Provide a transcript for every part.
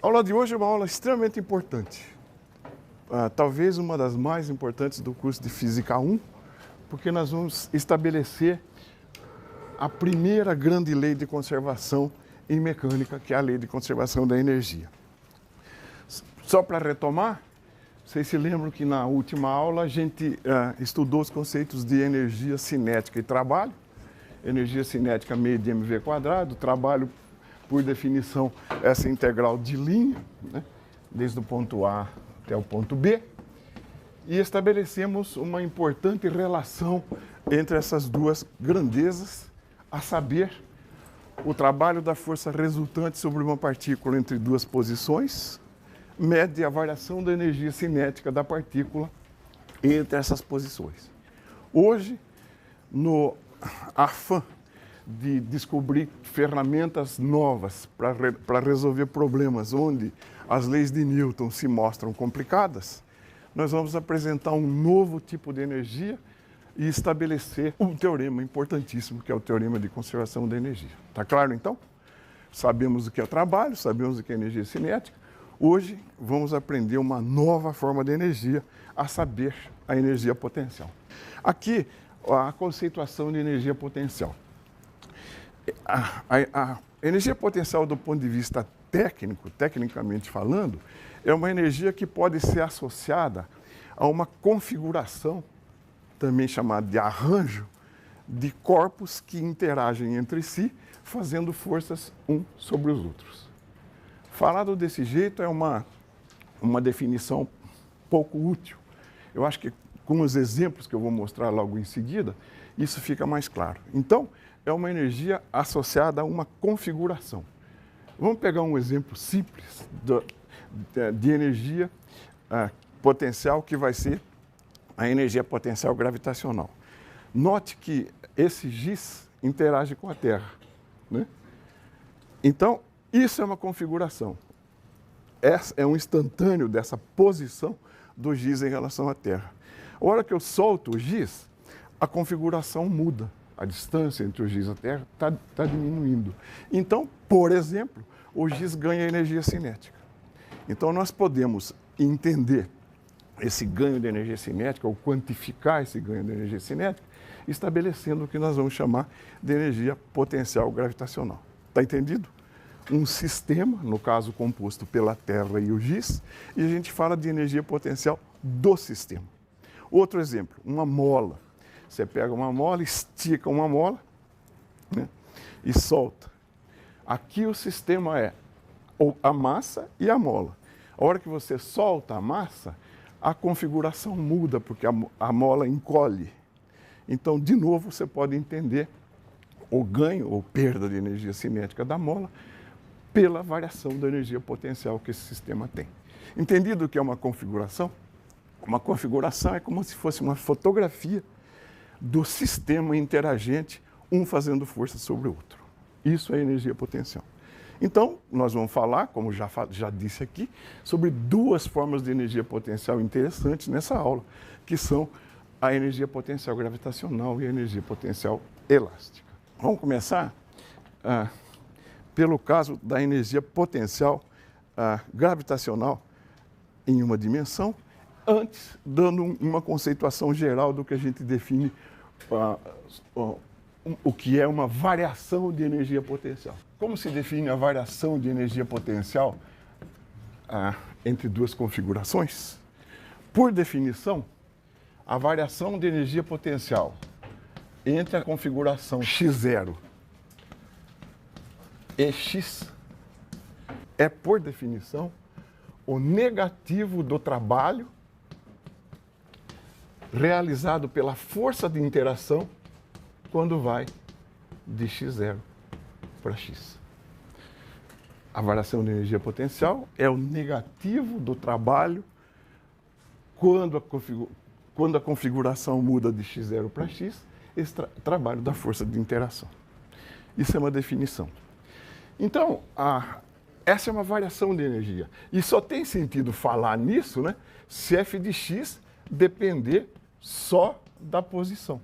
A aula de hoje é uma aula extremamente importante. Talvez uma das mais importantes do curso de Física 1, porque nós vamos estabelecer a primeira grande lei de conservação em mecânica, que é a lei de conservação da energia. Só para retomar, vocês se lembram que na última aula a gente estudou os conceitos de energia cinética e trabalho. Energia cinética meio de mv², trabalho, por definição, essa integral de linha, né, desde o ponto A até o ponto B, e estabelecemos uma importante relação entre essas duas grandezas, a saber, o trabalho da força resultante sobre uma partícula entre duas posições mede a variação da energia cinética da partícula entre essas posições. Hoje, no afã de descobrir ferramentas novas para resolver problemas onde as leis de Newton se mostram complicadas, nós vamos apresentar um novo tipo de energia e estabelecer um teorema importantíssimo, que é o teorema de conservação da energia. Está claro, então? Sabemos o que é trabalho, sabemos o que é energia cinética. Hoje vamos aprender uma nova forma de energia, a saber, a energia potencial. Aqui, a conceituação de energia potencial. A energia potencial, do ponto de vista técnico, tecnicamente falando, é uma energia que pode ser associada a uma configuração, também chamada de arranjo, de corpos que interagem entre si, fazendo forças uns sobre os outros. Falado desse jeito é uma definição pouco útil. Eu acho que com os exemplos que eu vou mostrar logo em seguida, isso fica mais claro. Então, é uma energia associada a uma configuração. Vamos pegar um exemplo simples de energia potencial, que vai ser a energia potencial gravitacional. Note que esse giz interage com a Terra, né? Então, isso é uma configuração. Essa é um instantâneo dessa posição do giz em relação à Terra. A hora que eu solto o giz, a configuração muda. A distância entre o giz e a Terra está diminuindo. Então, por exemplo, o giz ganha energia cinética. Então, nós podemos entender esse ganho de energia cinética, ou quantificar esse ganho de energia cinética, estabelecendo o que nós vamos chamar de energia potencial gravitacional. Está entendido? Um sistema, no caso composto pela Terra e o giz, e a gente fala de energia potencial do sistema. Outro exemplo, uma mola. Você pega uma mola, estica uma mola, né, e solta. Aqui o sistema é a massa e a mola. A hora que você solta a massa, a configuração muda, porque a mola encolhe. Então, de novo, você pode entender o ganho ou perda de energia cinética da mola pela variação da energia potencial que esse sistema tem. Entendido o que é uma configuração? Uma configuração é como se fosse uma fotografia do sistema interagente, um fazendo força sobre o outro. Isso é energia potencial. Então, nós vamos falar, como já disse aqui, sobre duas formas de energia potencial interessantes nessa aula, que são a energia potencial gravitacional e a energia potencial elástica. Vamos começar pelo caso da energia potencial gravitacional em uma dimensão, antes dando uma conceituação geral do que a gente define o que é uma variação de energia potencial. Como se define a variação de energia potencial entre duas configurações? Por definição, a variação de energia potencial entre a configuração x0 e x é, por definição, o negativo do trabalho realizado pela força de interação quando vai de x0 para x. A variação de energia potencial é o negativo do trabalho quando a configuração muda de x0 para x, esse trabalho da força de interação. Isso é uma definição. Então, essa é uma variação de energia. E só tem sentido falar nisso, né, se f de x depender só da posição.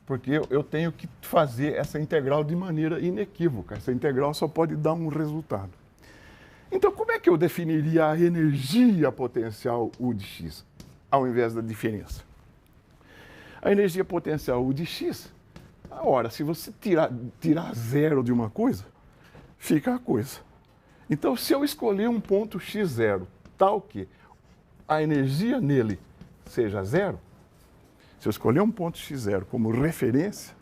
Porque eu tenho que fazer essa integral de maneira inequívoca. Essa integral só pode dar um resultado. Então, como é que eu definiria a energia potencial U de x, ao invés da diferença? A energia potencial U de x, ora, se você tirar zero de uma coisa, fica a coisa. Então, se eu escolher um ponto x0, tal que a energia nele seja zero, se eu escolher um ponto x0 como referência,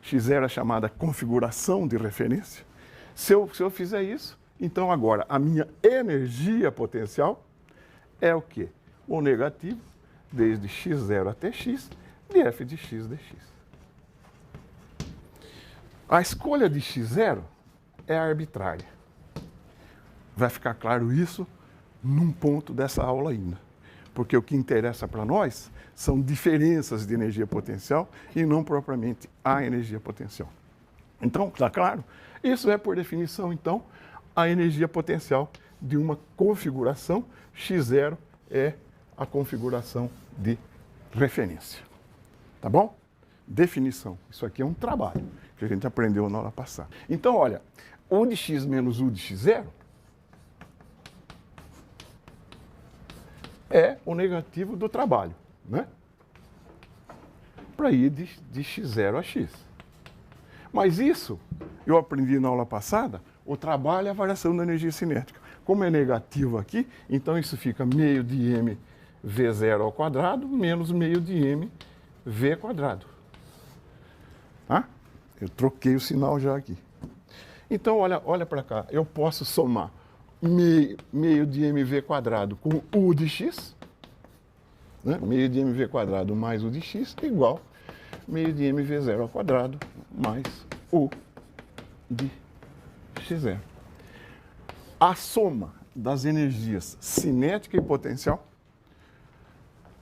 x0 é chamada configuração de referência, se eu fizer isso, então agora a minha energia potencial é o quê? O negativo, desde x0 até x, de f de x dx. A escolha de x0 é arbitrária. Vai ficar claro isso num ponto dessa aula ainda. Porque o que interessa para nós são diferenças de energia potencial e não propriamente a energia potencial. Então, está claro? Isso é, por definição, então, a energia potencial de uma configuração. x0 é a configuração de referência. Tá bom? Definição. Isso aqui é um trabalho que a gente aprendeu na aula passada. Então, olha, U de x menos U de x0 é o negativo do trabalho, né? Para ir de x0 a x. Mas isso, eu aprendi na aula passada, o trabalho é a variação da energia cinética. Como é negativo aqui, então isso fica meio de m v0 ao quadrado menos meio de m v quadrado. Tá? Eu troquei o sinal já aqui. Então, olha para cá, eu posso somar meio de mv quadrado com U de x, né? Meio de mv quadrado mais U de x igual meio de mv0 ao quadrado mais U de x0. A soma das energias cinética e potencial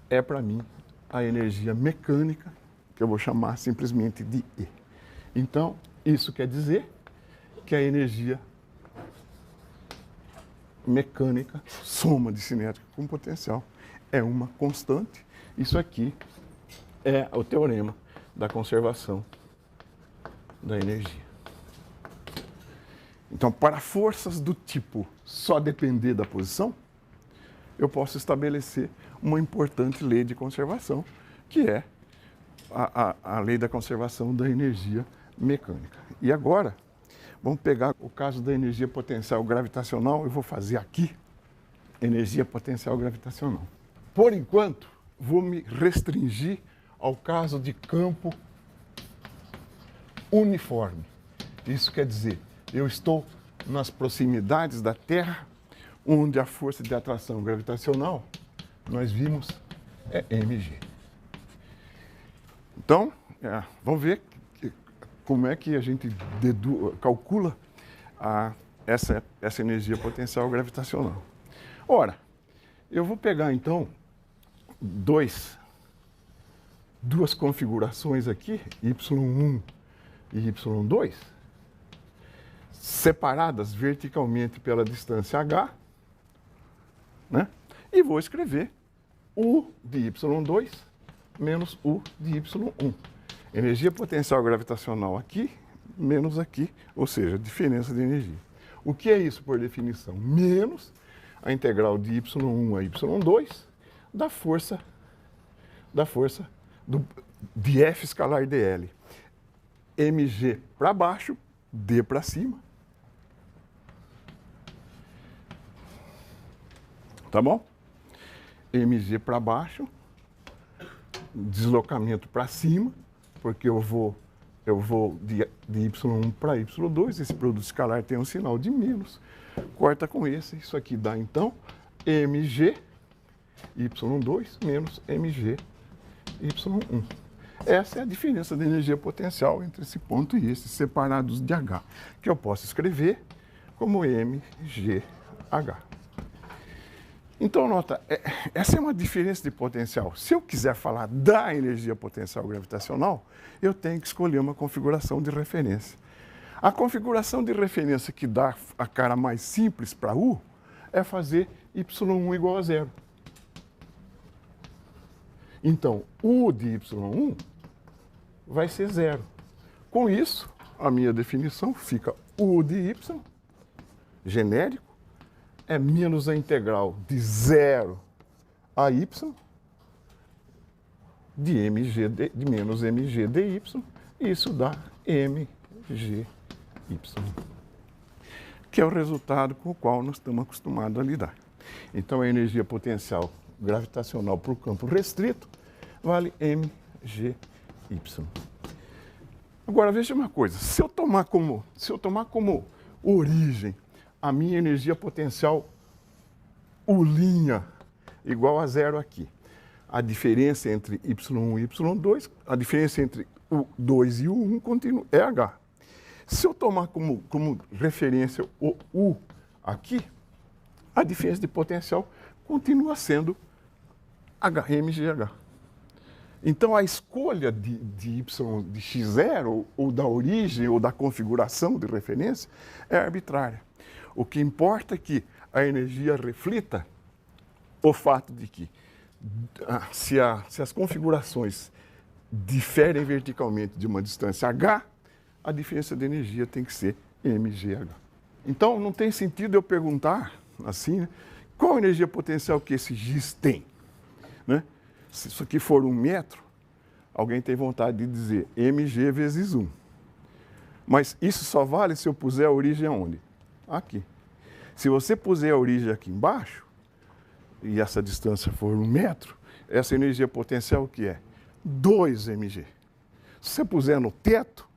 é, para mim, a energia mecânica, que eu vou chamar simplesmente de E. Então, isso quer dizer que a energia mecânica, soma de cinética com potencial, é uma constante. Isso aqui é o teorema da conservação da energia. Então, para forças do tipo só depender da posição, eu posso estabelecer uma importante lei de conservação, que é a lei da conservação da energia mecânica. E agora, vamos pegar o caso da energia potencial gravitacional. Eu vou fazer aqui energia potencial gravitacional. Por enquanto, vou me restringir ao caso de campo uniforme. Isso quer dizer, eu estou nas proximidades da Terra, onde a força de atração gravitacional, nós vimos, é mg. Então, vamos ver como é que a gente calcula essa energia potencial gravitacional. Ora, eu vou pegar então duas configurações aqui, y1 e y2, separadas verticalmente pela distância h, né? E vou escrever U de y2 menos U de y1. Energia potencial gravitacional aqui, menos aqui, ou seja, diferença de energia. O que é isso por definição? Menos a integral de y1 a y2 da força de F escalar dl. mg para baixo, d para cima. Tá bom? mg para baixo, deslocamento para cima, porque eu vou de y1 para y2, esse produto escalar tem um sinal de menos, corta com esse, isso aqui dá então mg y2 menos mg y1. Essa é a diferença de energia potencial entre esse ponto e esse, separados de h, que eu posso escrever como mgh. Então, nota, essa é uma diferença de potencial. Se eu quiser falar da energia potencial gravitacional, eu tenho que escolher uma configuração de referência. A configuração de referência que dá a cara mais simples para U é fazer y1 igual a zero. Então, U de y1 vai ser zero. Com isso, a minha definição fica U de y, genérico, é menos a integral de 0 a y de menos mg dy, e isso dá mgy, que é o resultado com o qual nós estamos acostumados a lidar. Então, a energia potencial gravitacional para o campo restrito vale mgy. Agora, veja uma coisa, se eu tomar como origem a minha energia potencial U' igual a 0 aqui, a diferença entre y1 e y2, a diferença entre o 2 e o 1 continua, é h. Se eu tomar como referência o U aqui, a diferença de potencial continua sendo mgh. Então, a escolha de y de x0, ou da origem, ou da configuração de referência, é arbitrária. O que importa é que a energia reflita o fato de que, se as configurações diferem verticalmente de uma distância h, a diferença de energia tem que ser mgh. Então, não tem sentido eu perguntar, assim, né, qual a energia potencial que esse giz tem, né? Se isso aqui for 1 metro, alguém tem vontade de dizer mg vezes 1. Mas isso só vale se eu puser a origem aonde? Aqui. Se você puser a origem aqui embaixo, e essa distância for 1 metro, essa energia potencial o que é? 2 mg. Se você puser no teto,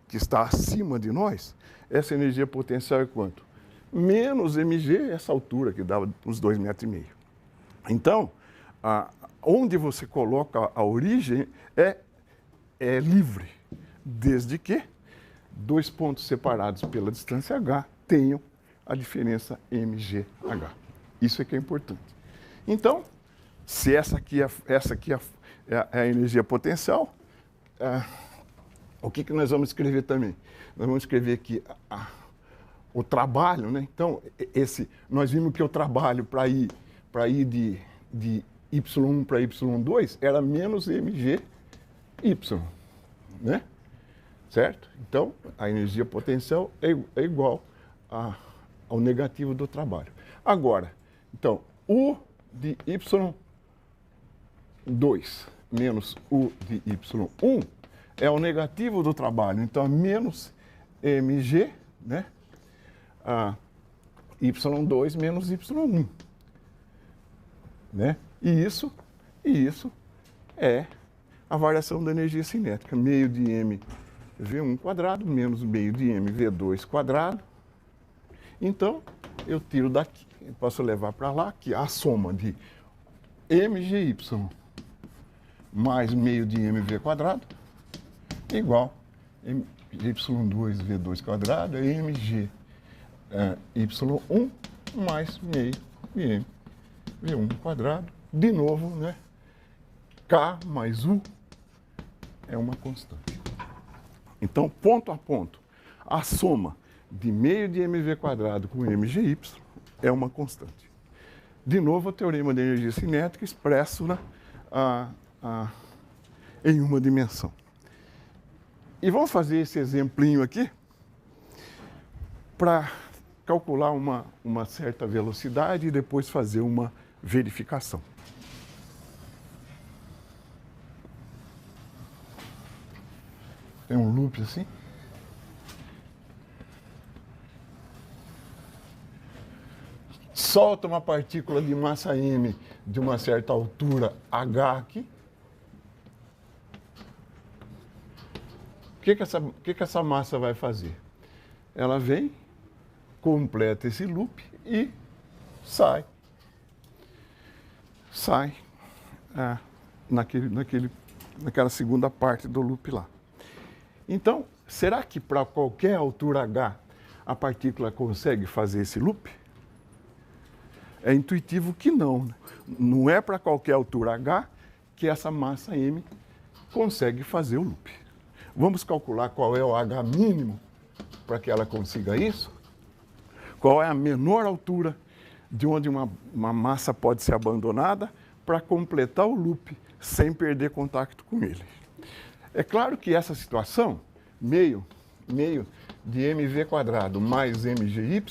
que está acima de nós, essa energia potencial é quanto? Menos mg, essa altura que dá uns 2,5 metros. Então, onde você coloca a origem é livre, desde que dois pontos separados pela distância h tenham a diferença mgh. Isso é que é importante. Então, se essa aqui é a energia potencial, o que nós vamos escrever também? Nós vamos escrever aqui o trabalho, né? Então, nós vimos que o trabalho para ir de y1 para y2 era menos mgy, né? Certo? Então, a energia potencial é igual ao negativo do trabalho. Agora, então, U de y2 menos U de y1 é o negativo do trabalho. Então, menos mg, né? y2 menos y1. Né? E isso é a variação da energia cinética. Meio de mv1 quadrado menos meio de mv2 quadrado. Então, eu tiro daqui, eu posso levar para lá, que a soma de mgy mais meio de mv quadrado igual y2 v2 quadrado é mg y1 mais meio de v1 quadrado. De novo, né? K mais U é uma constante. Então, ponto a ponto, a soma de meio de mv quadrado com mgy é uma constante. De novo, o teorema da energia cinética expresso, né, em uma dimensão. E vamos fazer esse exemplinho aqui para calcular uma certa velocidade e depois fazer uma verificação. Tem um loop assim. Solta uma partícula de massa m de uma certa altura h aqui. O que essa massa vai fazer? Ela vem, completa esse loop e sai naquela segunda parte do loop lá. Então, será que para qualquer altura h a partícula consegue fazer esse loop? É intuitivo que não. Né? Não é para qualquer altura h que essa massa m consegue fazer o loop. Vamos calcular qual é o h mínimo para que ela consiga isso? Qual é a menor altura de onde uma massa pode ser abandonada para completar o loop sem perder contato com ele? É claro que essa situação, meio de mv quadrado mais mgy,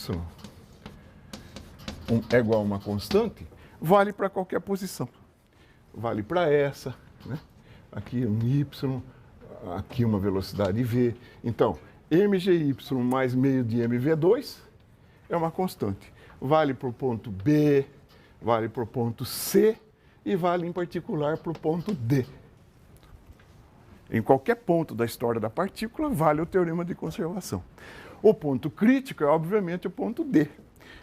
é igual a uma constante, vale para qualquer posição. Vale para essa, né? Aqui um y, aqui uma velocidade v. Então, mgy mais meio de mv2 é uma constante. Vale para o ponto B, vale para o ponto C e vale em particular para o ponto D. Em qualquer ponto da história da partícula, vale o teorema de conservação. O ponto crítico é, obviamente, o ponto D,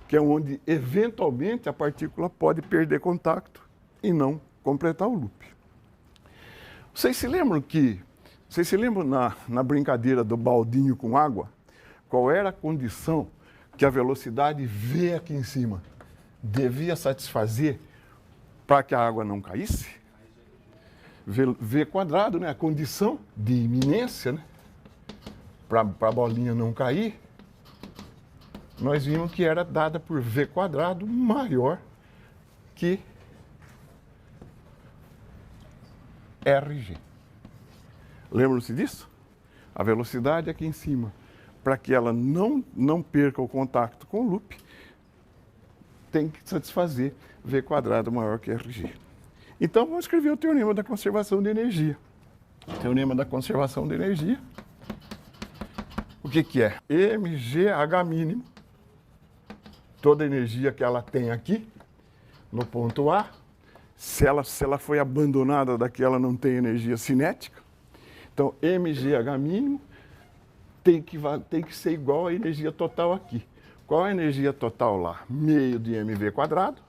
que é onde, eventualmente, a partícula pode perder contato e não completar o loop. Vocês se lembram na brincadeira do baldinho com água, qual era a condição que a velocidade v aqui em cima devia satisfazer para que a água não caísse? V quadrado, né? A condição de iminência, né? Para a bolinha não cair, nós vimos que era dada por v quadrado maior que RG. Lembram-se disso? A velocidade aqui em cima, para que ela não perca o contato com o loop, tem que satisfazer v quadrado maior que RG. Então, vamos escrever o teorema da conservação de energia. O teorema da conservação de energia, o que é? mgh mínimo, toda a energia que ela tem aqui, no ponto A, se ela foi abandonada daqui, ela não tem energia cinética. Então, mgh mínimo tem que ser igual à energia total aqui. Qual é a energia total lá? Meio de mv quadrado,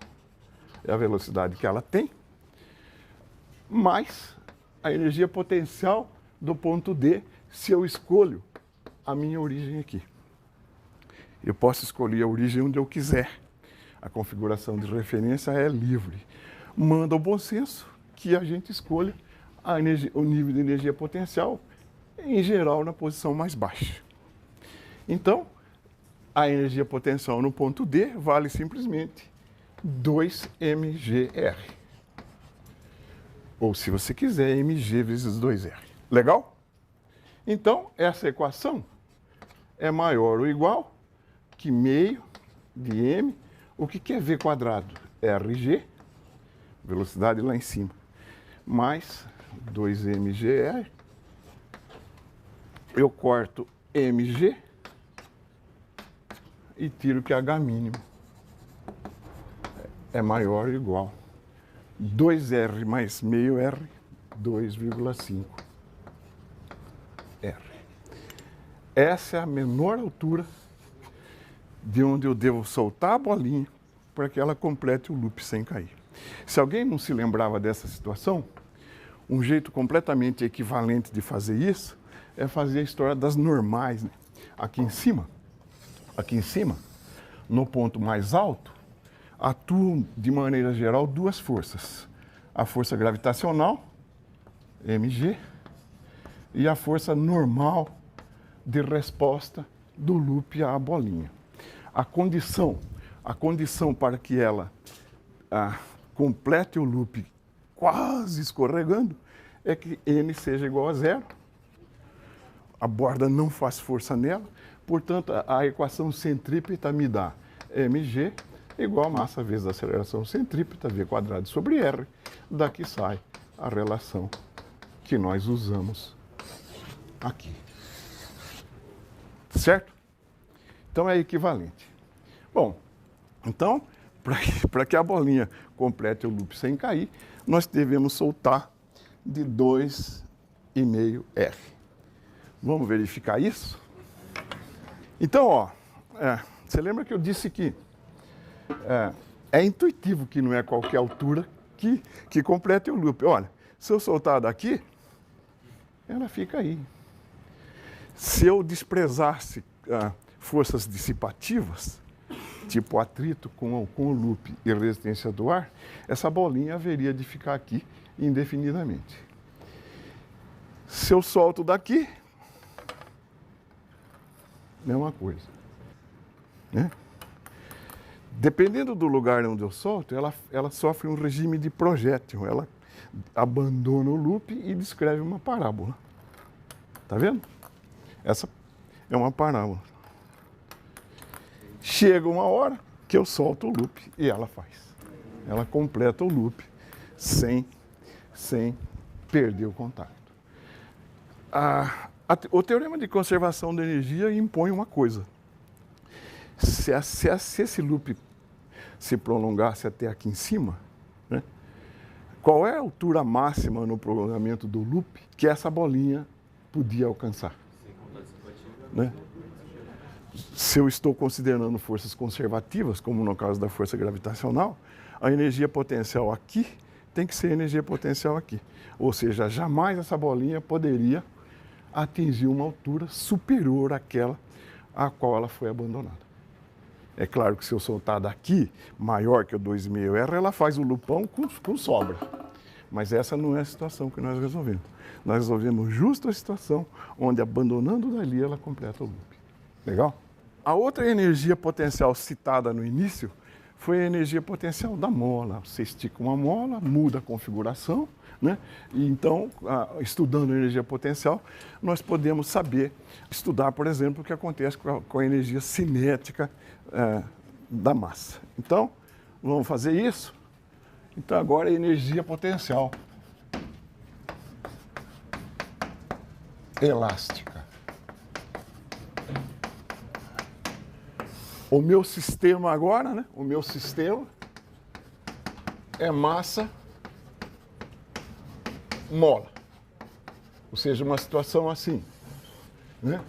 é a velocidade que ela tem, mais a energia potencial do ponto D, se eu escolho a minha origem aqui. Eu posso escolher a origem onde eu quiser. A configuração de referência é livre. Manda o bom senso que a gente escolha o nível de energia potencial, em geral, na posição mais baixa. Então, a energia potencial no ponto D vale simplesmente 2mgr. Ou, se você quiser, mg vezes 2r. Legal? Então, essa equação é maior ou igual que meio de m. O que é v quadrado? RG, velocidade lá em cima, mais 2mgr. Eu corto mg e tiro que h mínimo é maior ou igual 2r mais meio r, 2,5 r. Essa é a menor altura de onde eu devo soltar a bolinha para que ela complete o loop sem cair. Se alguém não se lembrava dessa situação, um jeito completamente equivalente de fazer isso é fazer a história das normais, né? Aqui em cima, no ponto mais alto, atuam de maneira geral duas forças. A força gravitacional, mg, e a força normal de resposta do loop à bolinha. A condição para que ela complete o loop quase escorregando é que n seja igual a zero. A borda não faz força nela, portanto, a equação centrípeta me dá mg igual a massa vezes a aceleração centrípeta, v quadrado sobre r. Daqui sai a relação que nós usamos aqui. Certo? Então, é equivalente. Bom, então, para que a bolinha complete o loop sem cair, nós devemos soltar de 2,5 R. Vamos verificar isso? Então, ó, você lembra que eu disse que é intuitivo que não é qualquer altura que complete o loop. Olha, se eu soltar daqui, ela fica aí. Se eu desprezasse forças dissipativas, tipo atrito com o loop e resistência do ar, essa bolinha haveria de ficar aqui indefinidamente. Se eu solto daqui, mesma coisa, né? Dependendo do lugar onde eu solto, ela sofre um regime de projétil. Ela abandona o loop e descreve uma parábola. Tá vendo? Essa é uma parábola. Chega uma hora que eu solto o loop e ela faz. Ela completa o loop sem perder o contato. O teorema de conservação da energia impõe uma coisa. Se esse loop se prolongasse até aqui em cima, né, qual é a altura máxima no prolongamento do loop que essa bolinha podia alcançar? Né? Se eu estou considerando forças conservativas, como no caso da força gravitacional, a energia potencial aqui tem que ser energia potencial aqui. Ou seja, jamais essa bolinha poderia atingir uma altura superior àquela a qual ela foi abandonada. É claro que se eu soltar daqui, maior que o 2,5 R, ela faz o lupão com sobra. Mas essa não é a situação que nós resolvemos. Nós resolvemos justo a situação onde, abandonando dali, ela completa o loop. Legal? A outra energia potencial citada no início foi a energia potencial da mola. Você estica uma mola, muda a configuração, né? E então, estudando a energia potencial, nós podemos estudar, por exemplo, o que acontece com a energia cinética da massa. Então, vamos fazer isso? Então, agora é energia potencial elástica. O meu sistema agora, né? O meu sistema é massa mola. Ou seja, uma situação assim, né?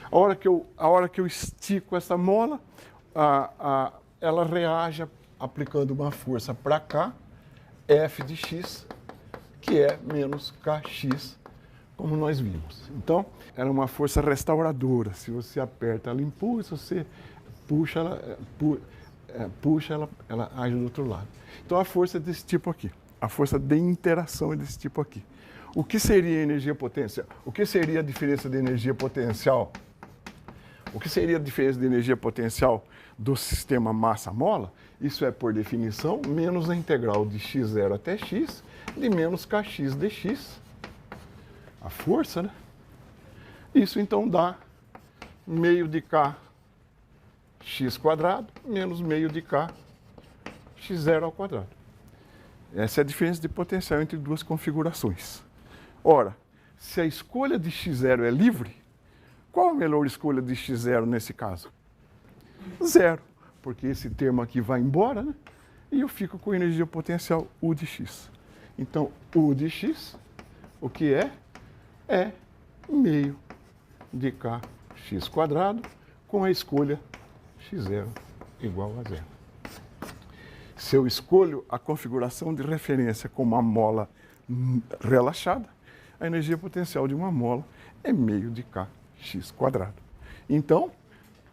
A hora que eu estico essa mola, ela reage aplicando uma força para cá, F de x, que é menos kx, como nós vimos. Então, era uma força restauradora. Se você aperta, ela impulsa, se você puxa, ela age do outro lado. Então, a força é desse tipo aqui. A força de interação é desse tipo aqui. O que seria energia potencial? O que seria a diferença de energia potencial? O que seria a diferença de energia potencial do sistema massa-mola? Isso é, por definição, menos a integral de x0 até x de menos kx dx. A força, né? Isso, então, dá meio de k x quadrado menos meio de k x0 ao quadrado. Essa é a diferença de potencial entre duas configurações. Ora, se a escolha de x0 é livre, qual a melhor escolha de x0 nesse caso? Zero, porque esse termo aqui vai embora, né? E eu fico com energia potencial U de x. Então, U de x, o que é? É meio de kx quadrado com a escolha x0 igual a zero. Se eu escolho a configuração de referência com uma mola relaxada, a energia potencial de uma mola é meio de kx quadrado. Então,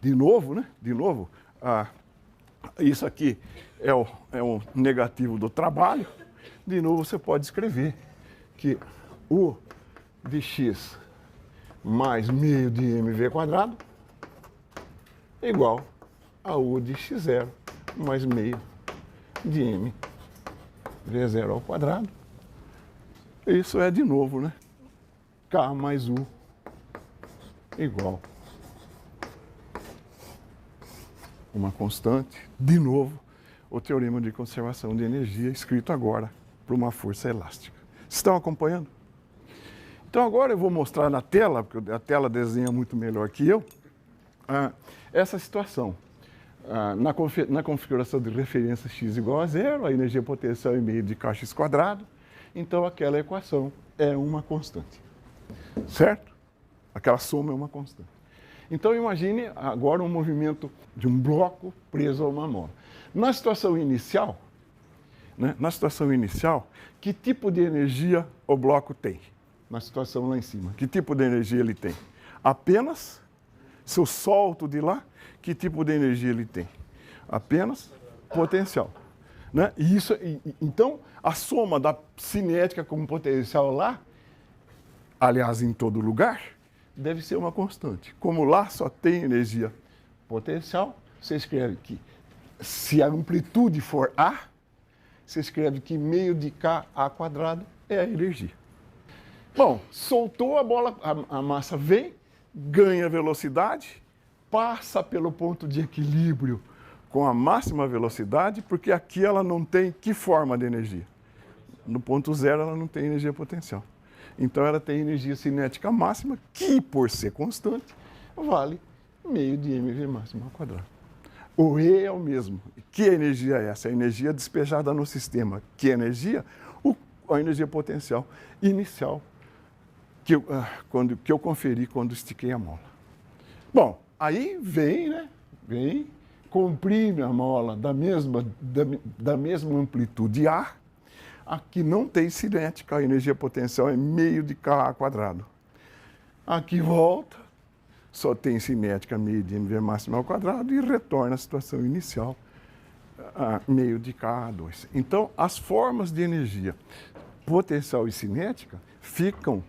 de novo, né? De novo, isso aqui é o negativo do trabalho. De novo, você pode escrever que U de x mais meio de mv quadrado é igual a U de x0 mais meio de m v0 ao quadrado. Isso é, de novo, né? K mais U igual uma constante. De novo, o teorema de conservação de energia escrito agora para uma força elástica. Estão acompanhando? Então, agora eu vou mostrar na tela, porque a tela desenha muito melhor que eu, essa situação. Na configuração de referência x igual a zero, a energia potencial é meio de kx quadrado, então aquela equação é uma constante. Certo? Aquela soma é uma constante. Então, imagine agora um movimento de um bloco preso a uma mola. Na situação inicial, né, que tipo de energia o bloco tem? Na situação lá em cima, que tipo de energia ele tem? Apenas, se eu solto de lá, que tipo de energia ele tem? Apenas potencial. Né? Então, a soma da cinética com potencial lá, aliás, em todo lugar, deve ser uma constante. Como lá só tem energia potencial, você escreve que, se a amplitude for A, você escreve que meio de Ka quadrado é a energia. Bom, soltou a bola, a massa vem, ganha velocidade, passa pelo ponto de equilíbrio com a máxima velocidade, porque aqui ela não tem que forma de energia? No ponto zero ela não tem energia potencial. Então ela tem energia cinética máxima, que por ser constante, vale meio de mv máximo ao quadrado. O E é o mesmo. Que energia é essa? A energia despejada no sistema. Que energia? A energia potencial inicial que eu conferi quando estiquei a mola. Bom, aí vem, né? Vem, comprime a mola da mesma amplitude A. Aqui não tem cinética, a energia potencial é meio de Ka quadrado. Aqui volta, só tem cinética meio de mv máximo ao quadrado e retorna à situação inicial, meio de Ka2. Então, as formas de energia potencial e cinética ficam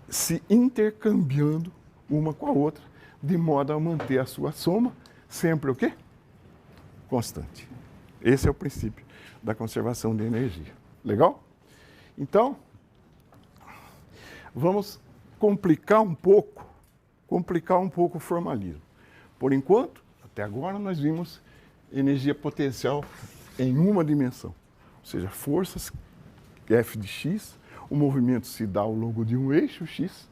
se intercambiando uma com a outra, de modo a manter a sua soma sempre o quê? Constante. Esse é o princípio da conservação de energia. Legal? Então, vamos complicar um pouco o formalismo. Por enquanto, até agora nós vimos energia potencial em uma dimensão, ou seja, forças F de x, o movimento se dá ao longo de um eixo x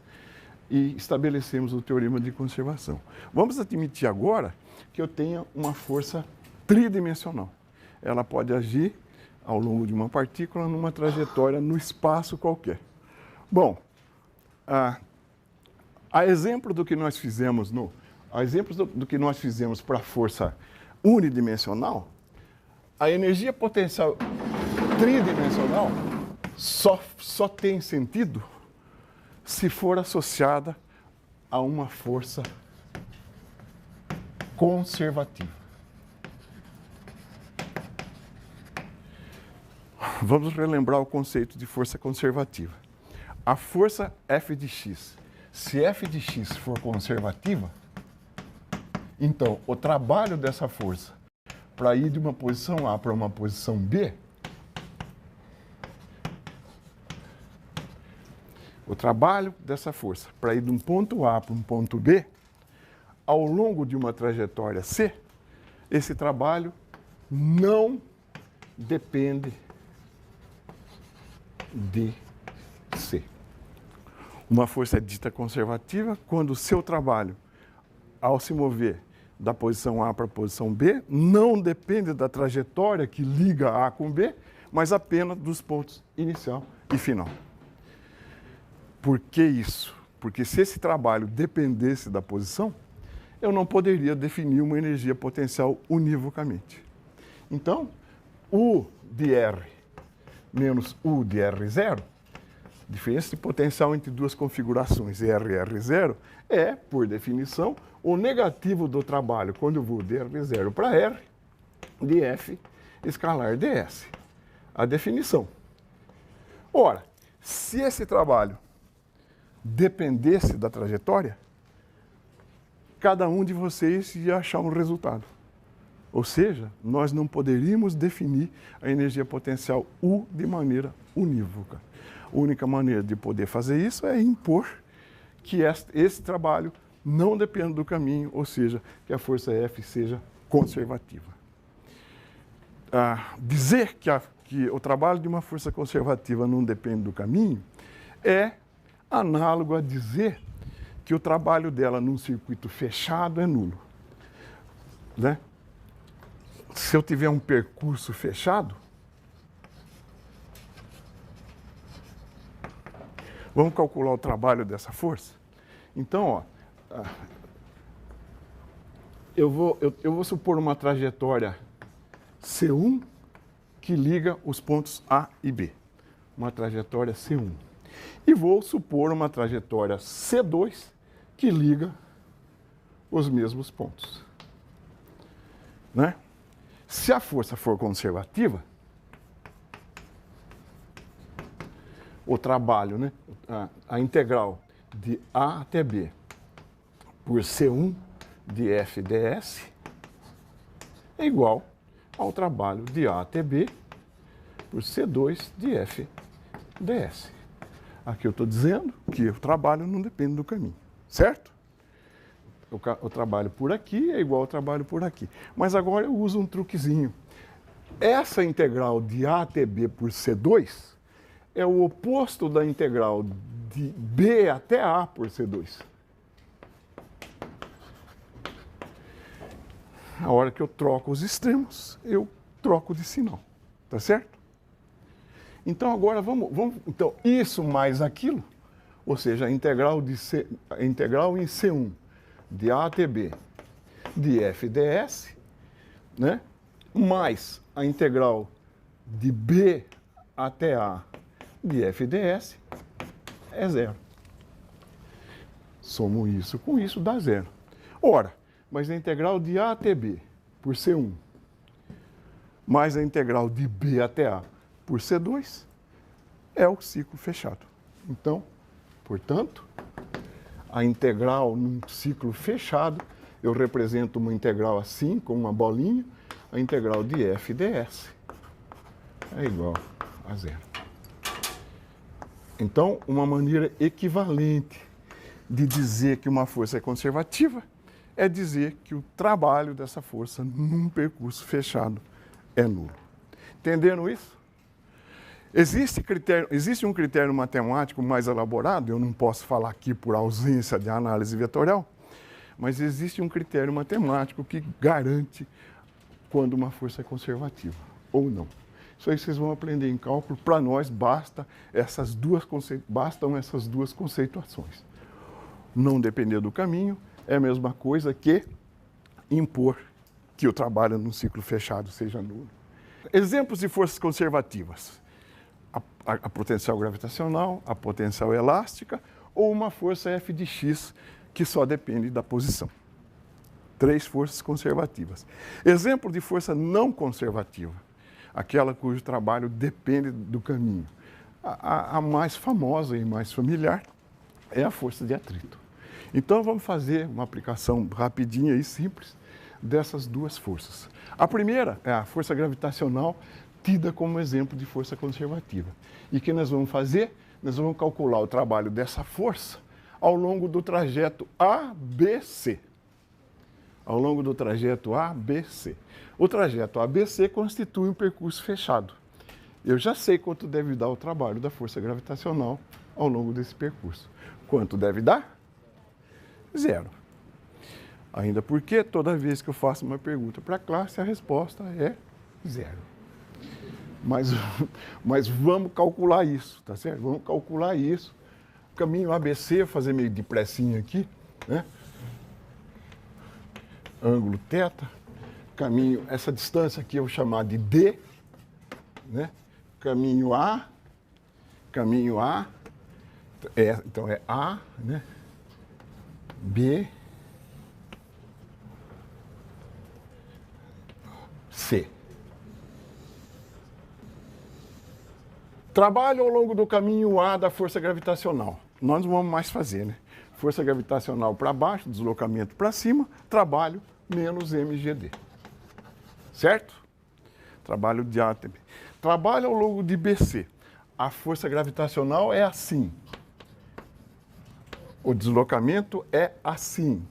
e estabelecemos o teorema de conservação. Vamos admitir agora que eu tenha uma força tridimensional. Ela pode agir ao longo de uma partícula numa trajetória no espaço qualquer. Bom, a exemplo do que nós fizemos para a força unidimensional, a energia potencial tridimensional só tem sentido se for associada a uma força conservativa. Vamos relembrar o conceito de força conservativa. A força F de x, se F de x for conservativa, então o trabalho dessa força para ir de uma posição A para uma posição B, o trabalho dessa força para ir de um ponto A para um ponto B, ao longo de uma trajetória C, esse trabalho não depende de C. Uma força é dita conservativa quando o seu trabalho, ao se mover da posição A para a posição B, não depende da trajetória que liga A com B, mas apenas dos pontos inicial e final. Por que isso? Porque se esse trabalho dependesse da posição, eu não poderia definir uma energia potencial univocamente. Então, U de R menos U de R0, diferença de potencial entre duas configurações R e R0, é, por definição, o negativo do trabalho quando eu vou de R0 para R, de F escalar ds. A definição. Ora, se esse trabalho dependesse da trajetória, cada um de vocês ia achar um resultado. Ou seja, nós não poderíamos definir a energia potencial U de maneira unívoca. A única maneira de poder fazer isso é impor que esse trabalho não dependa do caminho, ou seja, que a força F seja conservativa. Dizer que o trabalho de uma força conservativa não depende do caminho é análogo a dizer que o trabalho dela num circuito fechado é nulo. Né? Se eu tiver um percurso fechado, vamos calcular o trabalho dessa força? Então, eu vou supor uma trajetória C1 que liga os pontos A e B. Uma trajetória C1. E vou supor uma trajetória C2 que liga os mesmos pontos. Né? Se a força for conservativa, o trabalho, né, a integral de A até B por C1 de F ds é igual ao trabalho de A até B por C2 de F ds. Aqui eu estou dizendo que o trabalho não depende do caminho, certo? o trabalho por aqui é igual ao trabalho por aqui. Mas agora eu uso um truquezinho. Essa integral de A até B por C2 é o oposto da integral de B até A por C2. A hora que eu troco os extremos, eu troco de sinal. Tá certo? Então agora vamos então, isso mais aquilo, ou seja, a integral em C1 de A até B de f ds, né? Mais a integral de B até A de f ds é zero. Somo isso com isso, dá zero. Ora, mas a integral de A até B por C1 mais a integral de B até A por C2 é o ciclo fechado. Então, portanto, a integral num ciclo fechado, eu represento uma integral assim, com uma bolinha, a integral de f ds é igual a zero. Então, uma maneira equivalente de dizer que uma força é conservativa é dizer que o trabalho dessa força num percurso fechado é nulo. Entenderam isso? Existe um critério matemático mais elaborado, eu não posso falar aqui por ausência de análise vetorial, mas existe um critério matemático que garante quando uma força é conservativa ou não. Isso aí vocês vão aprender em cálculo. Para nós bastam essas duas conceituações. Não depender do caminho é a mesma coisa que impor que o trabalho num ciclo fechado seja nulo. Exemplos de forças conservativas. A potencial gravitacional, a potencial elástica ou uma força F de x que só depende da posição. 3 forças conservativas. Exemplo de força não conservativa, aquela cujo trabalho depende do caminho. A mais famosa e mais familiar é a força de atrito. Então vamos fazer uma aplicação rapidinha e simples dessas duas forças. A primeira é a força gravitacional, tida como exemplo de força conservativa. E o que nós vamos fazer? Nós vamos calcular o trabalho dessa força ao longo do trajeto ABC. Ao longo do trajeto ABC. O trajeto ABC constitui um percurso fechado. Eu já sei quanto deve dar o trabalho da força gravitacional ao longo desse percurso. Quanto deve dar? Zero. Ainda porque toda vez que eu faço uma pergunta para a classe, a resposta é zero. Mas vamos calcular isso, tá certo? Vamos calcular isso. Caminho ABC, vou fazer meio depressinha aqui, né? Ângulo θ. Caminho, essa distância aqui eu vou chamar de D, né? Caminho A, então é A, né? B, C. Trabalho ao longo do caminho A da força gravitacional. Nós não vamos mais fazer, né? Força gravitacional para baixo, deslocamento para cima, trabalho menos mgd. Certo? Trabalho de A até B. Trabalho ao longo de BC. A força gravitacional é assim. O deslocamento é assim.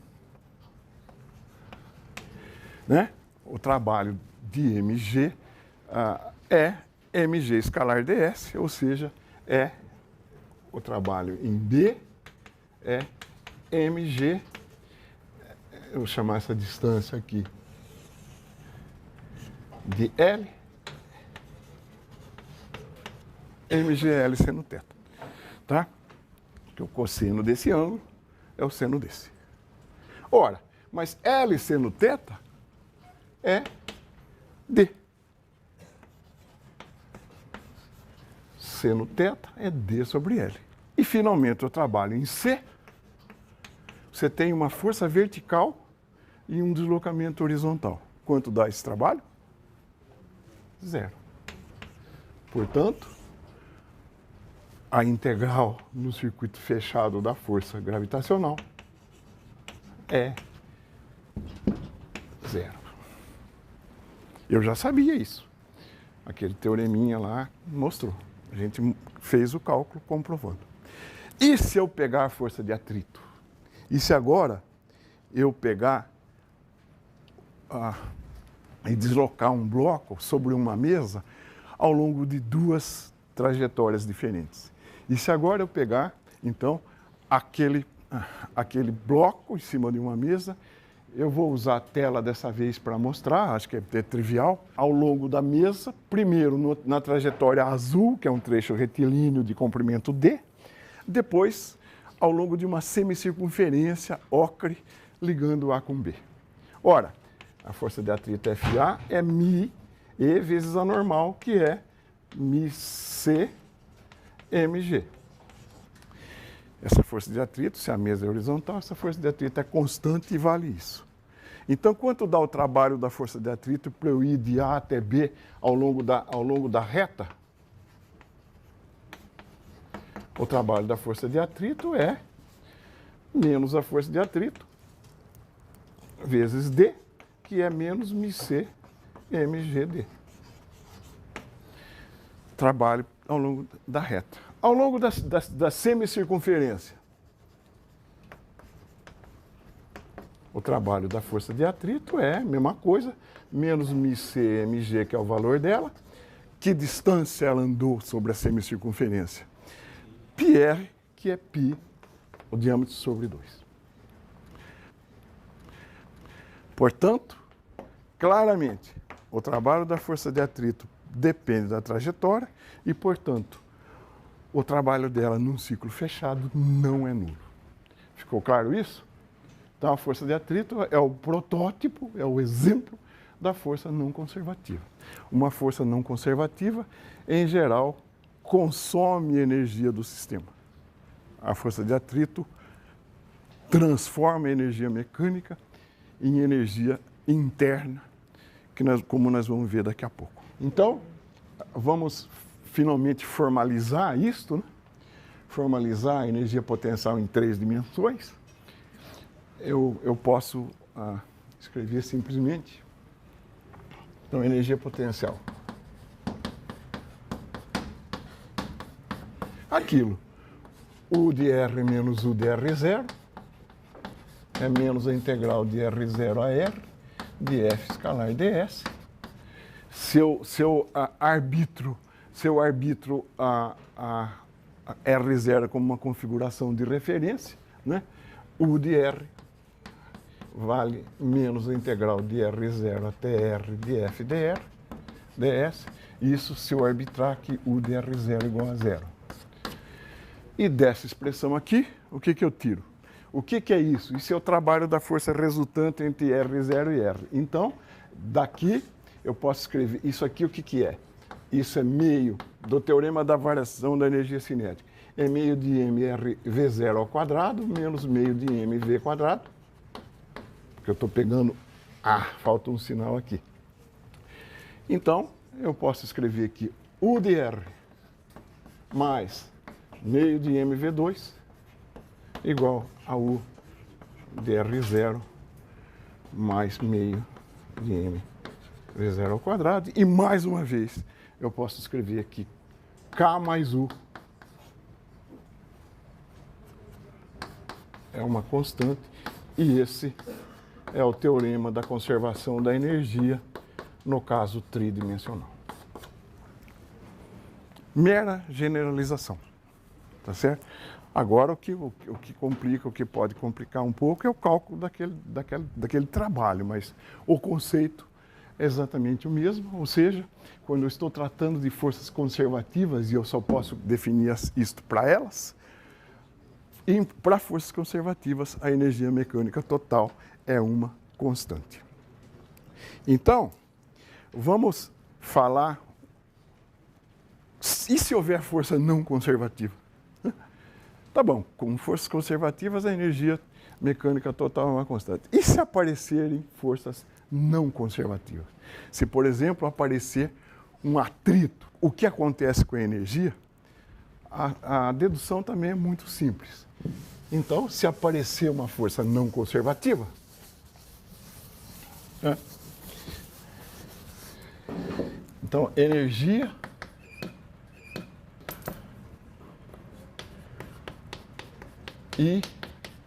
Né? O trabalho de mg é mg escalar ds, ou seja, é o trabalho em B é mg, eu vou chamar essa distância aqui de L, mgl seno θ, tá? Que o cosseno desse ângulo é o seno desse. Ora, mas L seno θ é D. Seno θ é D sobre L. E, finalmente, eu trabalho em C. Você tem uma força vertical e um deslocamento horizontal. Quanto dá esse trabalho? Zero. Portanto, a integral no circuito fechado da força gravitacional é zero. Eu já sabia isso. Aquele teoreminha lá mostrou. A gente fez o cálculo comprovando. E se eu pegar a força de atrito? E se agora eu pegar e deslocar um bloco sobre uma mesa ao longo de duas trajetórias diferentes. E se agora eu pegar, então, aquele bloco em cima de uma mesa, eu vou usar a tela dessa vez para mostrar, acho que é trivial, ao longo da mesa, primeiro na trajetória azul, que é um trecho retilíneo de comprimento D, depois ao longo de uma semicircunferência ocre, ligando A com B. Ora, a força de atrito FA é μe vezes a normal, que é μc mg. Essa força de atrito, se a mesa é horizontal, essa força de atrito é constante e vale isso. Então, quanto dá o trabalho da força de atrito para eu ir de A até B ao longo da reta? O trabalho da força de atrito é menos a força de atrito vezes D, que é menos μc mgd. Trabalho ao longo da reta. Ao longo da semicircunferência, o trabalho da força de atrito é a mesma coisa, menos μc mg, que é o valor dela. Que distância ela andou sobre a semicircunferência? πr, que é π, o diâmetro sobre 2. Portanto, claramente, o trabalho da força de atrito depende da trajetória e, portanto, o trabalho dela num ciclo fechado não é nulo. Ficou claro isso? Então, a força de atrito é o protótipo, é o exemplo da força não conservativa. Uma força não conservativa, em geral, consome energia do sistema. A força de atrito transforma a energia mecânica em energia interna, como nós vamos ver daqui a pouco. Então, vamos finalmente formalizar isto, né? Formalizar a energia potencial em 3 dimensões. Eu posso escrever simplesmente, então, energia potencial. Aquilo, U de R menos U de R0, é menos a integral de R0 a R, de F escalar ds. Se eu arbitro a R0 como uma configuração de referência, né? U de R vale menos a integral de R0 até R de F dr, ds. Isso se eu arbitrar que U de R0 igual a 0. E dessa expressão aqui, o que eu tiro? O que é isso? Isso é o trabalho da força resultante entre R0 e R. Então, daqui eu posso escrever isso aqui, o que é? Isso é meio do teorema da variação da energia cinética. É meio de mRV0 ao quadrado menos meio de mv quadrado. Porque eu estou pegando falta um sinal aqui. Então, eu posso escrever aqui U de R mais meio de mv2 igual a U de R0 mais meio de mv0 ao quadrado. E mais uma vez, eu posso escrever aqui K mais U é uma constante. E esse é o teorema da conservação da energia no caso tridimensional. Mera generalização, tá certo? Agora, o que complica, o que pode complicar um pouco é o cálculo daquele trabalho, mas o conceito é exatamente o mesmo, ou seja, quando eu estou tratando de forças conservativas e eu só posso definir isto para elas, e para forças conservativas a energia mecânica total é uma constante. Então, vamos falar, e se houver força não conservativa? Tá bom, com forças conservativas a energia mecânica total é uma constante. E se aparecerem forças não conservativas? Se, por exemplo, aparecer um atrito, o que acontece com a energia? A dedução também é muito simples. Então, se aparecer uma força não conservativa, então, energia e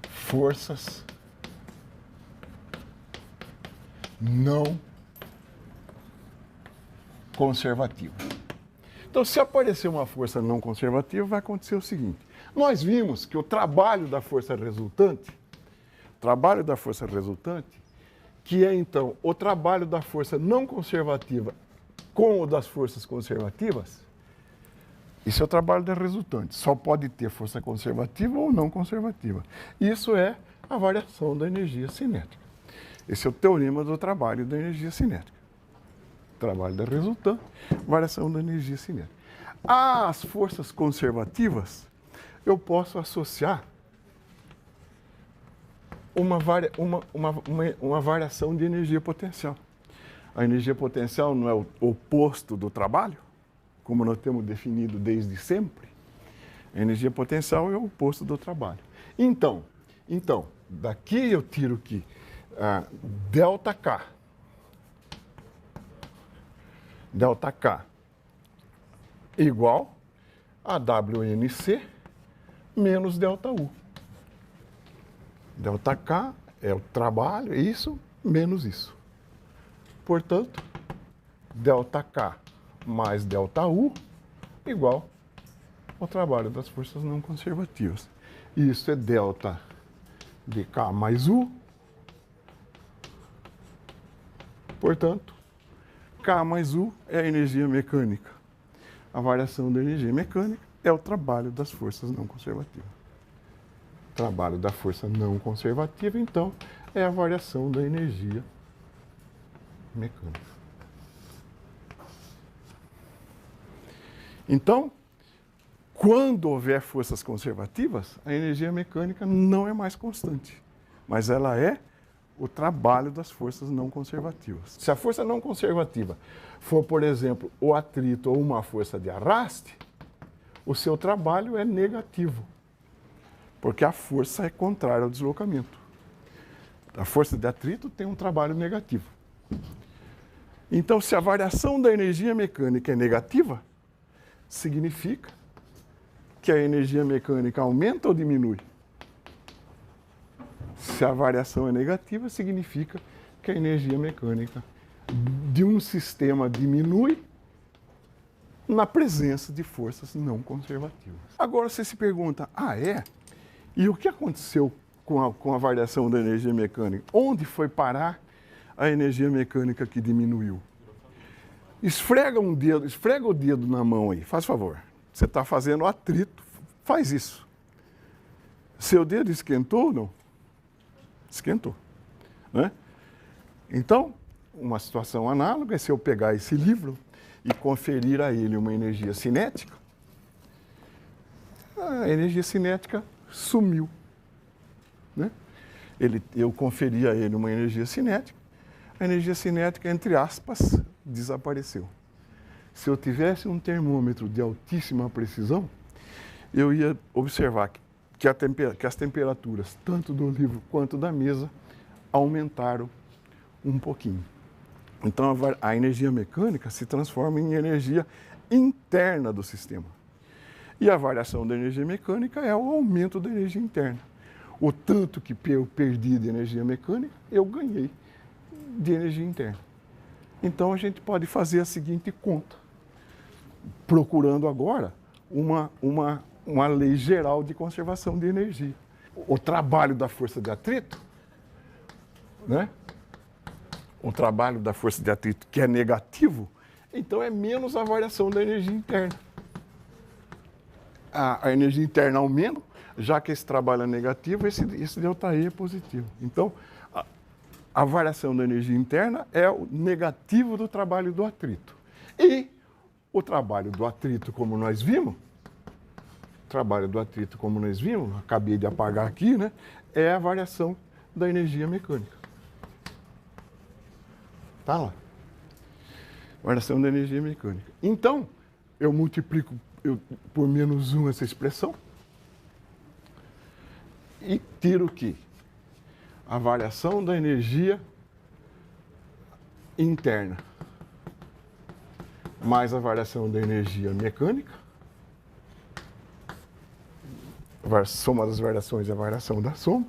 forças não conservativa. Então, se aparecer uma força não conservativa, vai acontecer o seguinte. Nós vimos que o trabalho da força resultante, que é então o trabalho da força não conservativa com o das forças conservativas, isso é o trabalho da resultante. Só pode ter força conservativa ou não conservativa. Isso é a variação da energia cinética. Esse é o teorema do trabalho da energia cinética. Trabalho da resultante, variação da energia cinética. Às forças conservativas, eu posso associar uma variação de energia potencial. A energia potencial não é o oposto do trabalho, como nós temos definido desde sempre. A energia potencial é o oposto do trabalho. Então daqui eu tiro que ΔK igual a WNC menos ΔU. ΔK é o trabalho, isso, menos isso. Portanto, ΔK mais ΔU igual ao trabalho das forças não conservativas. Isso é delta de K mais U. Portanto, K mais U é a energia mecânica. A variação da energia mecânica é o trabalho das forças não conservativas. O trabalho da força não conservativa, então, é a variação da energia mecânica. Então, quando houver forças conservativas, a energia mecânica não é mais constante, mas ela é o trabalho das forças não conservativas. Se a força não conservativa for, por exemplo, o atrito ou uma força de arraste, o seu trabalho é negativo, porque a força é contrária ao deslocamento. A força de atrito tem um trabalho negativo. Então, se a variação da energia mecânica é negativa, significa que a energia mecânica aumenta ou diminui? Se a variação é negativa, significa que a energia mecânica de um sistema diminui na presença de forças não conservativas. Agora você se pergunta, e o que aconteceu com a variação da energia mecânica? Onde foi parar a energia mecânica que diminuiu? Esfrega o dedo na mão aí, faz favor. Você está fazendo atrito, faz isso. Seu dedo esquentou ou não? Esquentou. Né? Então, uma situação análoga é se eu pegar esse livro e conferir a ele uma energia cinética, a energia cinética sumiu. Né? Eu conferi a ele uma energia cinética, a energia cinética, entre aspas, desapareceu. Se eu tivesse um termômetro de altíssima precisão, eu ia observar que as temperaturas, tanto do livro quanto da mesa, aumentaram um pouquinho. Então, a energia mecânica se transforma em energia interna do sistema. E a variação da energia mecânica é o aumento da energia interna. O tanto que eu perdi de energia mecânica, eu ganhei de energia interna. Então, a gente pode fazer a seguinte conta, procurando agora uma lei geral de conservação de energia. O trabalho da força de atrito, né? O trabalho da força de atrito, que é negativo, então é menos a variação da energia interna. A energia interna aumenta, já que esse trabalho é negativo, esse ΔE é positivo. Então, a variação da energia interna é o negativo do trabalho do atrito. E o trabalho do atrito, como nós vimos, acabei de apagar aqui, né, é a variação da energia mecânica. Está lá. Variação da energia mecânica. Então, eu multiplico por menos 1 essa expressão e tiro que a variação da energia interna mais a variação da energia mecânica, a soma das variações e a variação da soma,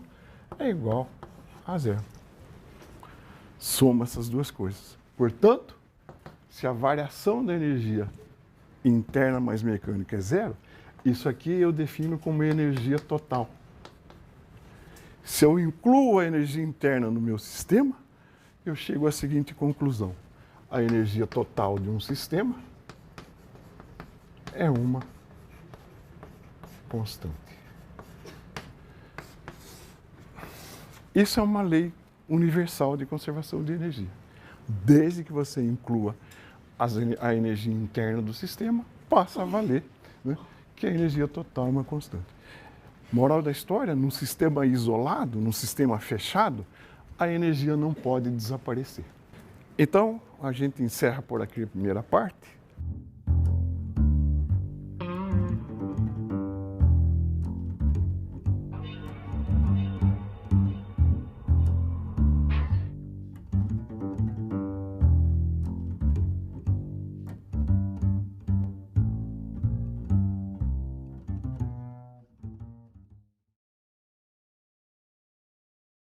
é igual a zero. soma essas duas coisas. Portanto, se a variação da energia interna mais mecânica é zero, isso aqui eu defino como energia total. Se eu incluo a energia interna no meu sistema, eu chego à seguinte conclusão: a energia total de um sistema é uma constante. Isso é uma lei universal de conservação de energia. Desde que você inclua a energia interna do sistema, passa a valer, né, que a energia total é uma constante. Moral da história, num sistema isolado, num sistema fechado, a energia não pode desaparecer. Então, a gente encerra por aqui a primeira parte.